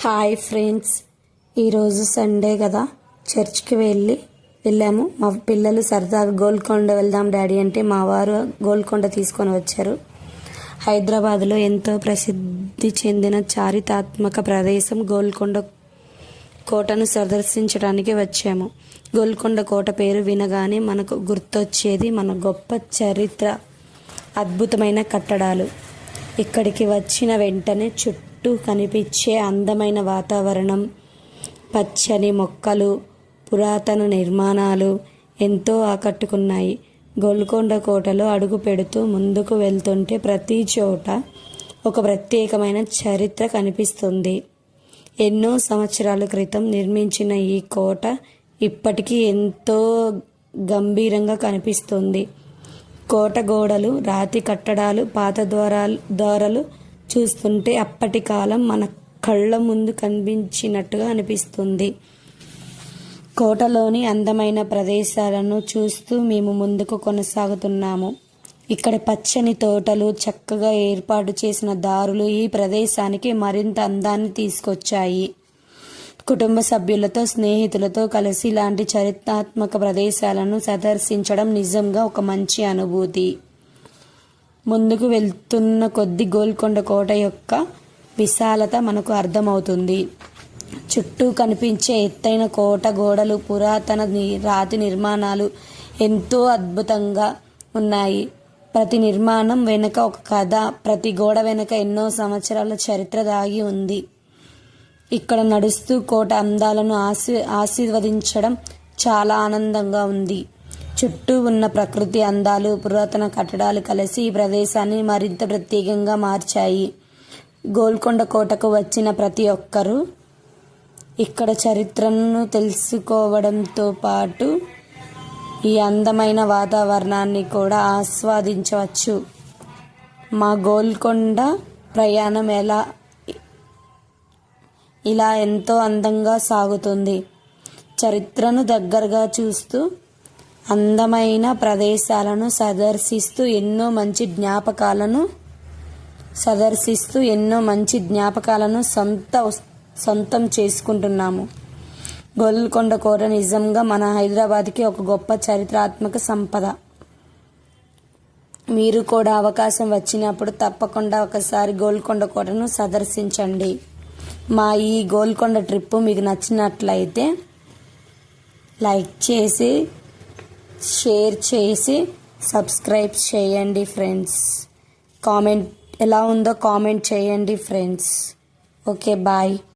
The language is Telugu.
హాయ్ ఫ్రెండ్స్, ఈరోజు సండే కదా, చర్చ్కి వెళ్ళాము. మా పిల్లలు సరదాగా గోల్కొండ వెళ్దాం డాడీ అంటే మా వారు గోల్కొండ తీసుకొని వచ్చారు. హైదరాబాద్లో ఎంతో ప్రసిద్ధి చెందిన చారిత్రాత్మక ప్రదేశం గోల్కొండ కోటను సందర్శించడానికి వచ్చాము. గోల్కొండ కోట పేరు వినగానే మనకు గుర్తొచ్చేది మన గొప్ప చరిత్ర, అద్భుతమైన కట్టడాలు. ఇక్కడికి వచ్చిన వెంటనే చుట్టూ కనిపించే అందమైన వాతావరణం, పచ్చని మొక్కలు, పురాతన నిర్మాణాలు ఎంతో ఆకట్టుకున్నాయి. గోల్కొండ కోటలో అడుగు పెడుతూ ముందుకు వెళ్తుంటే ప్రతి చోట ఒక ప్రత్యేకమైన చరిత్ర కనిపిస్తుంది. ఎన్నో సంవత్సరాల క్రితం నిర్మించిన ఈ కోట ఇప్పటికీ ఎంతో గంభీరంగా కనిపిస్తుంది. కోట గోడలు, రాతి కట్టడాలు, పాత ద్వారాలు చూస్తుంటే అప్పటి కాలం మన కళ్ళ ముందు కనిపించినట్టుగా అనిపిస్తుంది. కోటలోని అందమైన ప్రదేశాలను చూస్తూ మేము ముందుకు కొనసాగుతున్నాము. ఇక్కడ పచ్చని తోటలు, చక్కగా ఏర్పాటు చేసిన దారులు ఈ ప్రదేశానికి మరింత అందాన్ని తీసుకొచ్చాయి. కుటుంబ సభ్యులతో, స్నేహితులతో కలిసి ఇలాంటి చారిత్రాత్మక ప్రదేశాలను సందర్శించడం నిజంగా ఒక మంచి అనుభూతి. ముందుకు వెళ్తున్న కొద్దీ గోల్కొండ కోట యొక్క విశాలత మనకు అర్థమవుతుంది. చుట్టూ కనిపించే ఎత్తైన కోట గోడలు, పురాతన రాతి నిర్మాణాలు ఎంతో అద్భుతంగా ఉన్నాయి. ప్రతి నిర్మాణం వెనుక ఒక కథ, ప్రతి గోడ వెనుక ఎన్నో సంవత్సరాల చరిత్ర దాగి ఉంది. ఇక్కడ నడుస్తూ కోట అందాలను ఆస్వాదించడం చాలా ఆనందంగా ఉంది. చుట్టూ ఉన్న ప్రకృతి అందాలు, పురాతన కట్టడాలు కలిసి ఈ ప్రదేశాన్ని మరింత ప్రత్యేకంగా మార్చాయి. గోల్కొండ కోటకు వచ్చిన ప్రతి ఒక్కరూ ఇక్కడ చరిత్రను తెలుసుకోవడంతో పాటు ఈ అందమైన వాతావరణాన్ని కూడా ఆస్వాదించవచ్చు. మా గోల్కొండ ప్రయాణం ఇలా ఎంతో అందంగా సాగుతుంది. చరిత్రను దగ్గరగా చూస్తూ, అందమైన ప్రదేశాలను సందర్శిస్తూ ఎన్నో మంచి జ్ఞాపకాలను సొంతం చేసుకుంటున్నాము. గోల్కొండ కోట నిజంగా మన హైదరాబాద్కి ఒక గొప్ప చారిత్రాత్మక సంపద. మీరు కూడా అవకాశం వచ్చినప్పుడు తప్పకుండా ఒకసారి గోల్కొండ కోటను సందర్శించండి. మా ఈ గోల్కొండ ట్రిప్ మీకు నచ్చినట్లయితే లైక్ చేసి, షేర్ చేసి, సబ్స్క్రైబ్ చేయండి ఫ్రెండ్స్. కామెంట్ ఎలా ఉందో కామెంట్ చేయండి ఫ్రెండ్స్. Okay, bye.